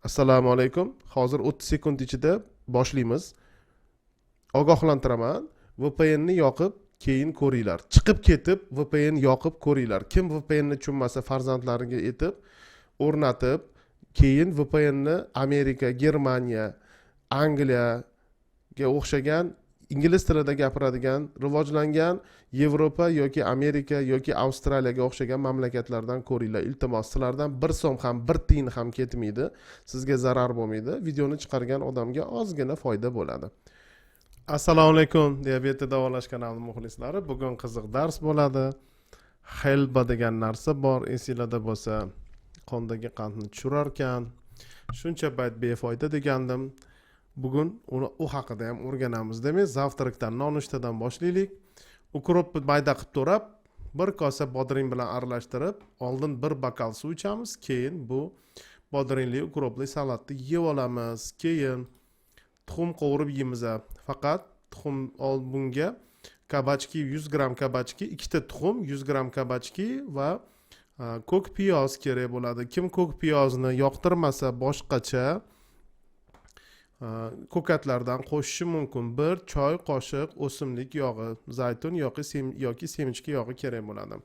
Assalomu alaykum. Hozir 30 sekund ichida boshlaymiz. Ogohlantiraman. VPN ni yoqib, keyin ko'ringlar. Chiqib ketib VPN yoqib ko'ringlar. Kim VPN ni tushunmasa farzandlariga aytib, o'rnatib, keyin VPN ni Amerika, Germaniya, Angliyaga o'xshagan ingliz tilida gapiradigan, rivojlangan Yevropa yoki Amerika yoki Avstraliyaga o'xshagan mamlakatlardan ko'ringlar. Iltimos, sizlardan 1 so'm ham, 1 tiyin ham ketmaydi. Sizga zarar bo'lmaydi. Videoni chiqargan odamga ozgina foyda bo'ladi. Assalomu alaykum, diabetni davolash kanali muxlislari. Bugun qiziq dars bo'ladi. Helba degan narsa bor, esinglarda bo'lsa, qondagi qandni tushirar ekan. Shuncha payt befoyda degandim. Bugun u haqida ham o'rganamiz. Demak, zavtrakdan, nonushtadan boshlaylik. Ukropni mayda qilib to'rab, bir kosa bodring bilan aralashtirib, oldin bir bokal suv ichamiz, keyin bu bodringli ukropli salatni yeb olamiz. Keyin tuxum qovurib yeymiz. Faqat tuxum bunga kabachki 100 gram kabachki, 2 ta tuxum, 100 gram kabachki va ko'k piyoz kerak bo'ladi. Kim ko'k piyozni yoqtirmasa, boshqacha ko'katlardan qo'shishi mumkin. 1 choy qoshiq o'simlik yog'i, zaytun yoki semichka yog'i kerak bo'ladi.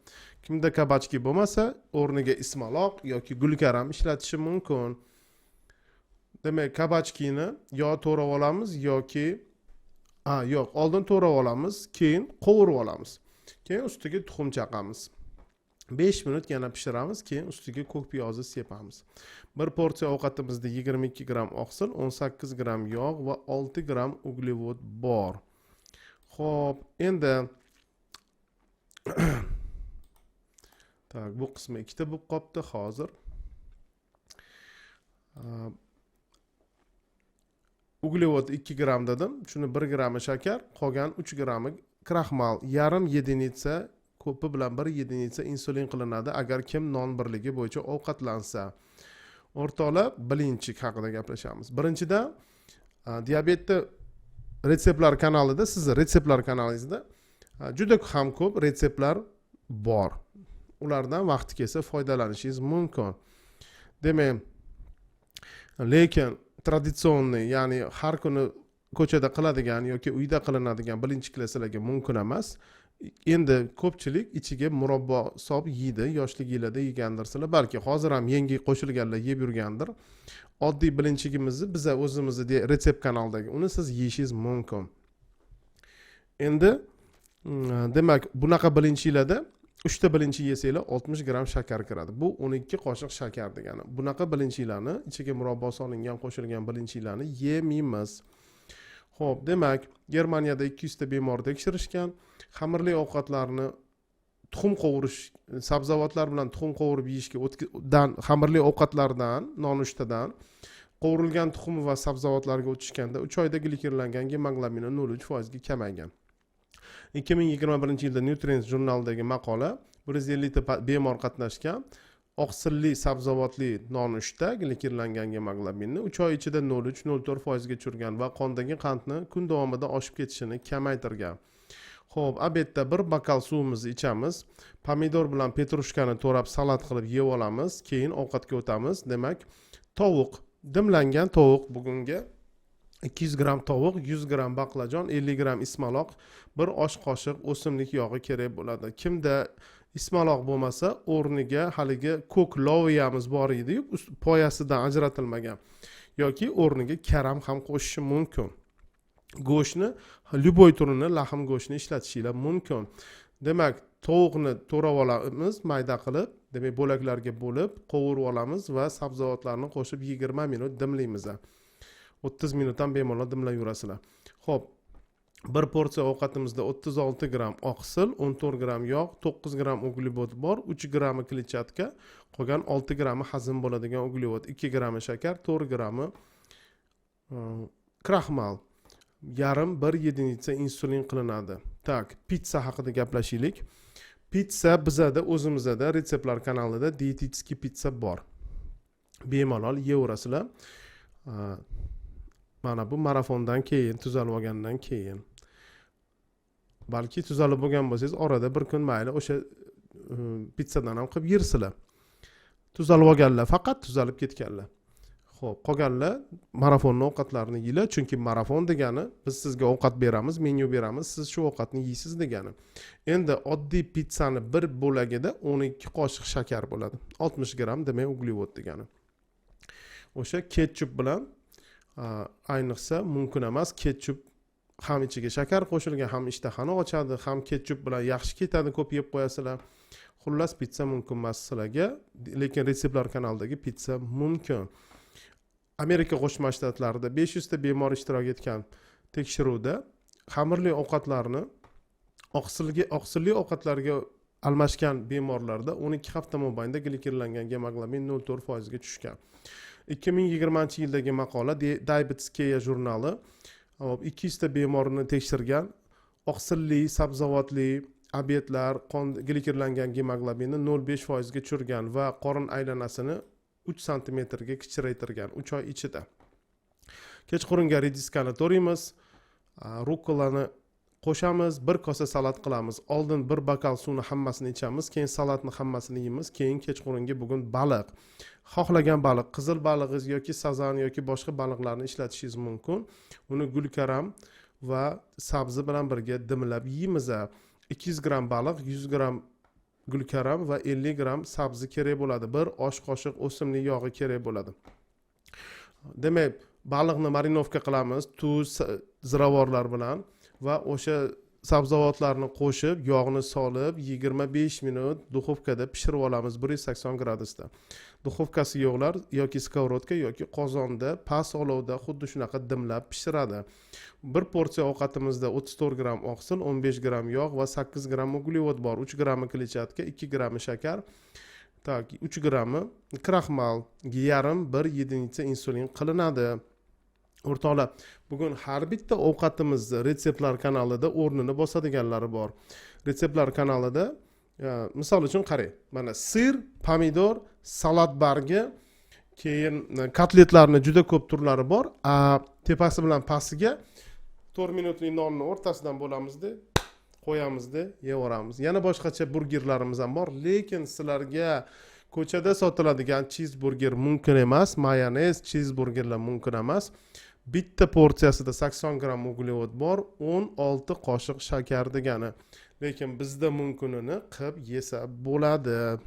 Kimda kabachki bo'lmasa, o'rniga ismaloq yoki gulkaram ishlatishi mumkin. Demak, kabachkini yo to'rab olamiz yoki yo'q, oldin to'rab olamiz, keyin qovurib olamiz. Keyin ustiga tuxum chaqamiz. 5 minut yana pishiramiz, keyin ustiga ko'k piyozni sepamiz. Bir porsiya ovqatimizda 22 gram oqsil, 18 gram yog' va 6 gram uglevod bor. Xo'p, endi bu qismi ikkita bo'lib qolibdi hozir. Uglevod 2 gram dedim. Shuni 1 grami shakar, qolgan 3 grami kraxmal, yarim yedenitsa ko'pi bilan 1 yedenitsa insulin qilinadi agar kim non birligi bo'yicha ovqatlansa. O'rtoqlar, bilinchik haqida gaplashamiz. Birinchidan, diabetni retseptlar kanalida, sizning retseptlar kanalingizda juda ham ko'p retseptlar bor. Ulardan vaqti kelsa foydalanishingiz mumkin. Demak, lekin traditsion, ya'ni har kuni ko'chada qiladigan yoki uyda qilinadigan bilinchiklar sizlarga mumkin emas. Endi ko'pchilik ichiga murabbo solib yeydi, yoshliginglarda yegandirsizlar, balki hozir ham yangi qo'shilganlar yeb yurgandir. Oddiy bilinchigimizni biz o'zimizni retsept kanaldagi uni siz yeyishingiz mumkin. Endi demak, bunaqa bilinchiklarda 3 ta bilinchi yesanglar 60 gram shakar kiradi. Bu 12 qoshiq shakar degani. Bunaqa bilinchiklarni, ichiga murabbo solingan, qo'shilgan bilinchiklarni yemaymiz. Xo'p, demak, Germaniyada 200 ta bemor tekshirishgan. Xamirli ovqatlarni tuxum qovurish, sabzavotlar bilan tuxum qovurib yeyishga xamirli ovqatlardan, nonushtadan qovurilgan tuxum va sabzavotlarga o'tishganda 3 oyda glikerlangan gemoglobini 0,3% ga kamaygan. 2021-yilda Nutrients jurnalidagi maqola 150 ta bemor qatnashgan. Oqsilli sabzavotli nonushta glikerlangan gemoglobinni 3 oy ichida 0,3-0,4% ga tushirgan va qondagi qandni kun davomida oshib ketishini kamaytirgan. Xo'p, obedda bir bokal suvimizni ichamiz. Pomidor bilan petrushkani to'rab salat qilib yeb olamiz, keyin ovqatga o'tamiz. Demak, tovuq, dimlangan tovuq bugunga 200 gram tovuq, 100 gram baqlajon, 50 gram ismaloq, 1 osh qoshiq o'simlik yog'i kerak bo'ladi. Kimda ismaloq bo'lmasa, o'rniga haligi ko'k loviyamiz bor edi-yu, poyasidan ajratilmagan yoki o'rniga karam ham qo'shishi mumkin. Go'shtni, любой turini, lahm go'shtini ishlatishingiz mumkin. Demak, tovuqni to'rab olamiz, mayda qilib, demak bo'laklarga bo'lib, qovurib olamiz va sabzavotlarni qo'shib 20 minut dimlaymiz. 30 minutdan bemalol dimlab yurasizlar. Xo'p, bir porsiya ovqatimizda 36 gram oqsil, 14 gram yog', 9 gram uglevod bor, 3 grami kletchatka, qolgan 6 grami hazm bo'ladigan uglevod, 2 grami shakar, 4 grami kraxmal, yarim 1 yedenitsa insulin qilinadi. Tak, pitsa haqida gaplashaylik. Pitsa bizada o'zimizda retseptlar kanalida dietetskiy pitsa bor. Bemalol yeyaverasizlar. Mana bu marafondan keyin, tuzalib olgandan keyin. Balki tuzalib bo'lgan bo'lsangiz, orada bir kun mayli o'sha pitsadan ham qilib yersizlar. Tuzalib olganlar, faqat tuzalib ketganlar. Xo'p, qolganlar marafonni ovqatlarini yeylar, chunki marafon degani biz sizga ovqat beramiz, menyu beramiz, siz shu ovqatni yeysiz degani. Endi oddiy pizzani bir bo'lagida 12 qoshiq shakar bo'ladi. 60 gram demak uglevod degani. O'sha ketchup bilan ayniqsa mumkin emas, ketchup ham ichiga shakar qo'shilgan, ham ishtahani ochadi, ham ketchup bilan yaxshi ketadi, ko'p yeb qo'yasizlar. Xullas pizza mumkin emas sizlarga, lekin Retseptlar kanalidagi pizza mumkin. Amerika Qo'shma Shtatlarida 500 ta bemor ishtirok etgan tekshiruvda xamirli ovqatlarni oqsilli ovqatlarga almashgan bemorlarda 12 hafta mobaynida glikerlangan gemoglobin 0.4% ga tushgan. 2020-yildagi maqola Diabetes Care jurnali 200 ta bemorni tekshirgan, oqsilli, sabzavotli obedlar glikerlangan gemoglobinni 0.5% ga tushirgan va qorin aylanasini 3 santimetrga kichraytirgan 3 oy ichida. Kechqurunga rediskani to'raymiz, rukkolani qo'shamiz, bir kosa salat qilamiz. Oldin bir bokal suvni hammasini ichamiz, keyin salatni hammasini yeymiz, keyin kechqurunga bugun baliq. Xohlagan baliq, qizil balig'iz yoki sazan yoki boshqa baliqlarni ishlatishingiz mumkin. Uni gulkaram va sabzi bilan birga dimlab yeymiz. 200 gram baliq, 100 gram gulkaram va 50 gram sabzi kerak bo'ladi. Bir osh qoshiq o'simlik yog'i kerak bo'ladi. Demak, baliqni marinovka qilamiz, tuz, ziravorlar bilan va o'sha sabzavotlarni qo'shib, yog'ni solib 25 minut duxovkada pishirib olamiz 180 gradusda. Duxovkasi yo'qlar yoki skоворodka yoki qozonda past olovda xuddi shunaqa dimlab pishiradi. Bir porsiya ovqatimizda 34 gram oqsil, 15 gram yog' va 8 gram uglevod bor. 3 grami kletchatka, 2 grami shakar, 3 grami kraxmal, yarim 1 единица insulin qilinadi. O'rtoqlar, bugun har bitta ovqatimizni Retseptlar kanalida o'rnini bosadiganlari bor. Retseptlar kanalida misol uchun qarang, mana sir, pomidor, salat bargi, keyin kotletlarning juda ko'p turlari bor. Tepasi bilan pastiga 4 minutlik nonni o'rtasidan bo'lamizda, qo'yamizda, yevoramiz. Yana boshqacha burgerlarimiz ham bor, lekin sizlarga ko'chada sotiladigan cheeseburger mumkin emas, mayonez cheeseburgerlar mumkin emas. Bitta porsiyasida 80 gram uglevod bor, 16 qoshiq shakar degani. Lekin bizda mumkinini qilib yesa bo'ladi.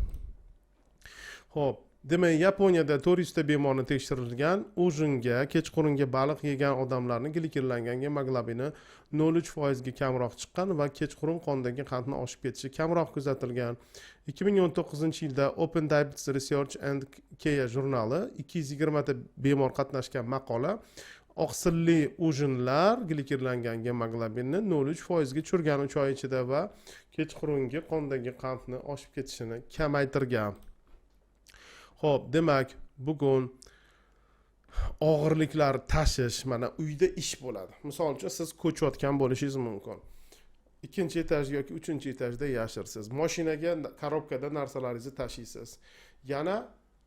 Xo'p, demak, Yaponiyada 400 ta bemorni tekshirilgan, ujinga, kechqurunga baliq yegan odamlarning glikerlangan gemoglobini 0.3% ga kamroq chiqqan va kechqurun qondagi qandni oshib ketishi kamroq kuzatilgan. 2019-yilda Open Diabetes Research and Care jurnali 220 ta bemor qatnashgan maqola oqsilli ujinlar glikerlangan gemoglobinni 0.3% ga tushirgan 3 oy ichida va kechqurungi qondagi qandni oshib ketishini kamaytirgan. Xo'p, demak, bugun og'irliklar tashish, mana uyda ish bo'ladi. Misol uchun siz ko'chayotgan bo'lishingiz mumkin. 2-etaj yoki 3-etajda yashirsiz. Mashinaga, korobkada narsalaringizni tashiysiz. Yana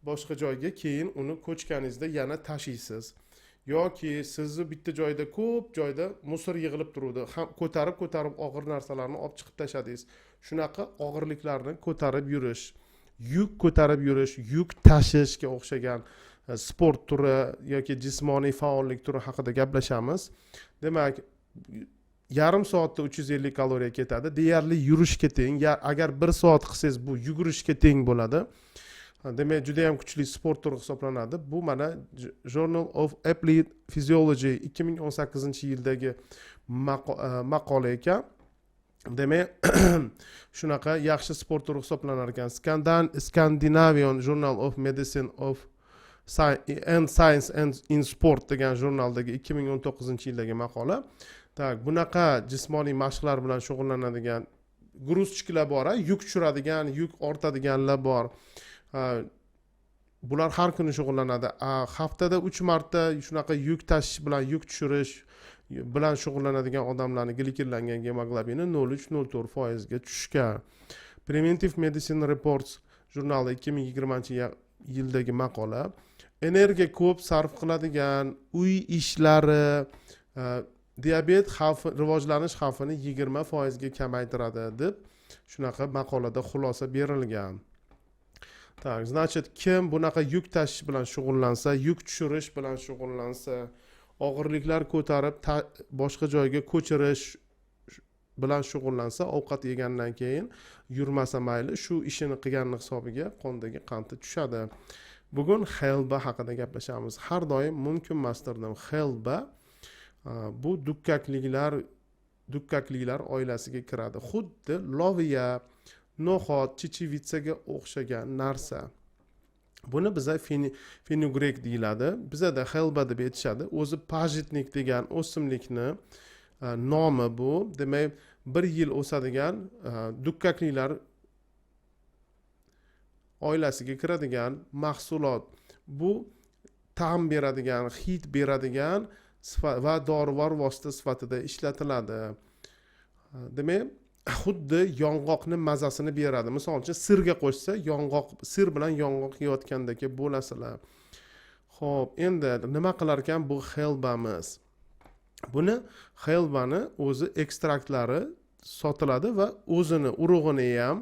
boshqa joyga keyin uni ko'chganingizda yana tashiysiz. Yoki sizni bitta joyda ko'p joyda musor yig'ilib turadi. Ham ko'tarib og'ir narsalarni olib chiqib tashladingiz. Shunaqa og'irliklarni ko'tarib yurish, yuk ko'tarib yurish, yuk tashishga o'xshagan sport turi yoki jismoniy faollik turi haqida gaplashamiz. Demak, yarim soatda 350 kaloriya ketadi. Deyarli yurishga teng. Agar 1 soat qilsangiz bu yugurishga teng bo'ladi. Demak, juda ham kuchli sport turi hisoblanadi. Bu mana Journal of Applied Physiology 2018-yildagi maqola ekan. Demak, shunaqa yaxshi sport turi hisoblanar ekan. Scandinavian Journal of Medicine and Science and in Sport degan jurnaldagi 2019-yildagi maqola. Bunaqa jismoniy mashqlar bilan shug'ullanadigan gruzchiklar bor, yuk tushiradigan, yuk ortadiganlar bor. Bular har kuni shug'ullanadi. Haftada 3 marta shunaqa yuk tashish bilan, yuk tushirish bilan shug'ullanadigan odamlarning glikerlangan gemoglobini 0.3-0.4% ga tushgan. Preventive Medicine Reports jurnali 2020-yildagi maqola. Energiya ko'p sarf qiladigan uy ishlari diabet rivojlanish xavfini 20% ga kamaytiradi deb shunaqa maqolada xulosa berilgan. Так, значит, kim bunaqa yuk tashish bilan shug'ullansa, yuk tushirish bilan shug'ullansa, og'irliklar ko'tarib boshqa joyga ko'chirish bilan shug'ullansa, ovqat yegandan keyin yurmasa mayli, shu ishini qilganning hisobiga qondagi qanti tushadi. Bugun xelba haqida gaplashamiz. Har doim mumkin emasdirdim. Xelba bu dukkakliklar oilasiga kiradi. Xuddi loviya, no'xat, chechevitsaga o'xshagan narsa. Buni biza fenugreek deyiladi. Bizada xelba deb aytishadi. O'zi pajitnik degan o'simlikni nomi bu. Demak, 1 yil o'sadigan dukkakliklar oilasiga kiradigan mahsulot. Bu ta'm beradigan, hid beradigan va dorivor vosita sifatida ishlatiladi. Demak, xuddi yong'oqni mazasini beradi. Misol uchun sirga qo'shsa, sir bilan yong'oq yeyotgandagi bo'lasizlar. Xo'p, endi nima qilar ekan bu xelbamiz? Buni xelbani o'zi ekstraktlari sotiladi va o'zini urug'ini ham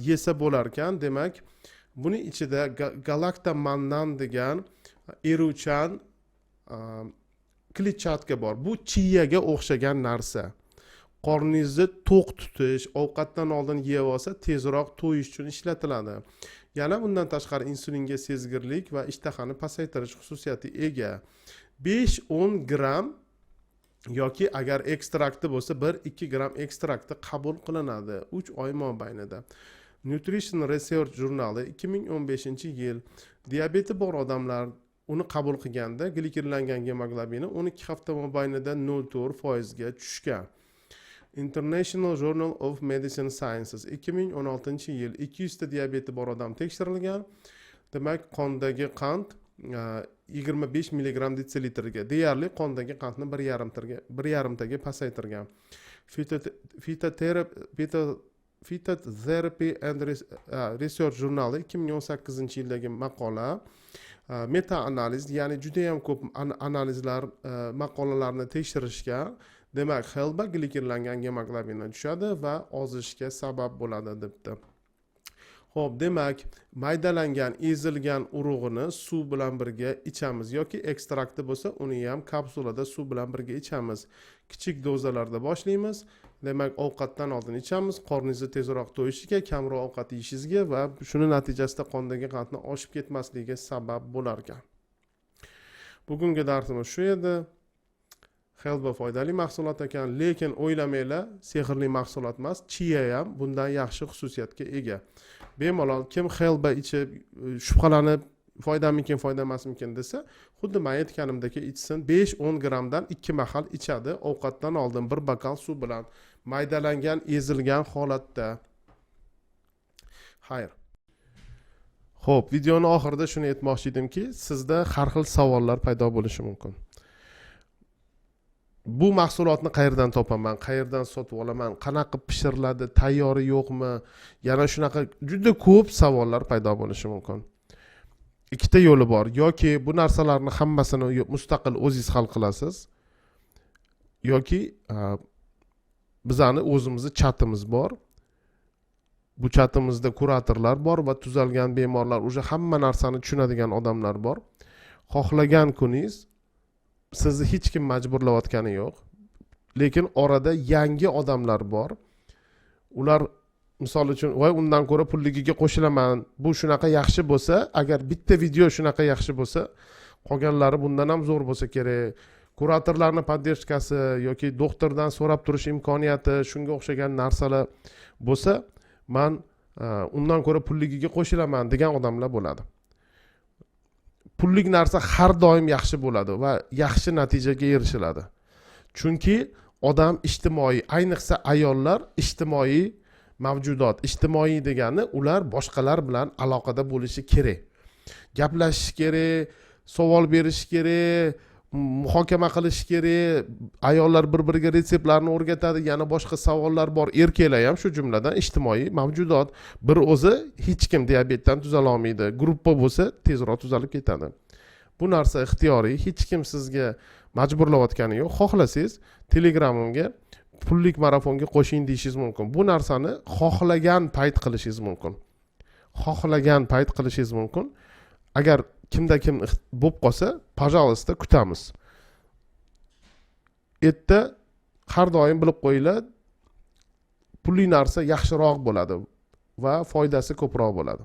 yesa bo'lar ekan. Demak, buni ichida galaktomannan degan eruvchan kletchatka bor. Bu chiyaga o'xshagan narsa. Qorningizni to'q tutish, ovqatdan oldin yeb olsa tezroq to'yish uchun ishlatiladi. Yana bundan tashqari insulinga sezgirlik va ishtahani pasaytirish xususiyati ega. 5-10 gram yoki agar ekstrakti bo'lsa 1-2 gram ekstrakti qabul qilinadi 3 oy mobaynida. Nutrition Research jurnali 2015-yil diabeti bor odamlar uni qabul qilganda glikerlangan gemoglobini 12 hafta mobaynida 0,4% ga tushgan. International Journal of Medicine Sciences 2016-yil 200 ta diabeti bor odam tekshirilgan. Demak, qondagi qand 25 mg detsilitrga, deyarli qondagi qandni 1,5 taga pasaytirgan. Phytotherapy and Research jurnali 2018-yildagi maqola meta-analiz, ya'ni juda ham ko'p analizlar, maqolalarni tekshirishgan. Demak, xelba glikerlangan gemoglobinni tushadi va ozishga sabab bo'ladi debdi. Xo'p, demak, maydalangan, ezilgan urug'ini suv bilan birga ichamiz yoki ekstrakti bo'lsa, uni ham kapsulada suv bilan birga ichamiz. Kichik dozalarda boshlaymiz. Demak, ovqatdan oldin ichamiz, qorningizni tezroq to'yishiga, kamroq ovqat yeyishingizga va shuni natijasida qondagi qandni oshib ketmasligiga sabab bo'lar ekan. Bugungi darsimiz shu edi. Xelba foydali mahsulot ekan, lekin o'ylamanglar, sehrli mahsulot emas. Chiya ham bundan yaxshi xususiyatga ega. Bemalol kim xelba ichib shubhalanib, foydamikin, foyda emasmikin desa, xuddi men aytganimdek ichsin. 5-10 gramdan 2 mahal ichadi, ovqatdan oldin 1 bokal suv bilan, maydalangan, ezilgan holatda. Xayr. Xo'p, videoning oxirida shuni aytmoqchi edimki, sizda har xil savollar paydo bo'lishi mumkin. Bu mahsulotni qayerdan topaman, qayerdan sotib olaman, qanaqa pishiriladi, tayyor yo'qmi? Yana shunaqa juda ko'p savollar paydo bo'lishi mumkin. Ikkita yo'li bor. Yoki bu narsalarni hammasini mustaqil o'zingiz hal qilasiz, yoki bizani o'zimizning chatimiz bor. Bu chatimizda kuratorlar bor va tuzalgan bemorlar, o'sha hamma narsani tushunadigan odamlar bor. Xohlagan kuningiz sizni hech kim majburlayotgani yo'q. Lekin orada yangi odamlar bor. Ular misol uchun, voy undan ko'ra pulligiga qo'shilaman. Bu shunaqa yaxshi bo'lsa, agar bitta video shunaqa yaxshi bo'lsa, qolganlari bundan ham zo'r bo'lsa kerak. Kuratorlarni poddershkasi yoki doktordan so'rab turish imkoniyati, shunga o'xshagan narsalar bo'lsa, men undan ko'ra pulligiga qo'shilaman degan odamlar bo'ladi. Pullik narsa har doim yaxshi bo'ladi va yaxshi natijaga erishiladi. Chunki odam ijtimoiy, ayniqsa ayollar ijtimoiy mavjudot. Ijtimoiy degani ular boshqalar bilan aloqada bo'lishi kerak. Gaplashish kerak, savol berish kerak, muhokama qilish kerak. Ayollar bir-biriga retseptlarni o'rgatadi, yana boshqa savollar bor. Erkaklar ham shu jumladan ijtimoiy mavjudot. Bir o'zi hech kim diabetdan tuzala olmaydi. Gruppa bo'lsa tezroq tuzalib ketadi. Bu narsa ixtiyoriy, hech kim sizga majburlayotgani yo'q. Xohlasangiz Telegramimga pullik marafonga qo'shing deyishingiz mumkin. Bu narsani xohlagan payt qilishingiz mumkin. xohlagan payt qilishingiz mumkin. Agar kimda kim bo'lib qolsa, пожалуйста, kutamiz. Erta har doim bilib qo'yinglar, pulli narsa yaxshiroq bo'ladi va foydasi ko'proq bo'ladi.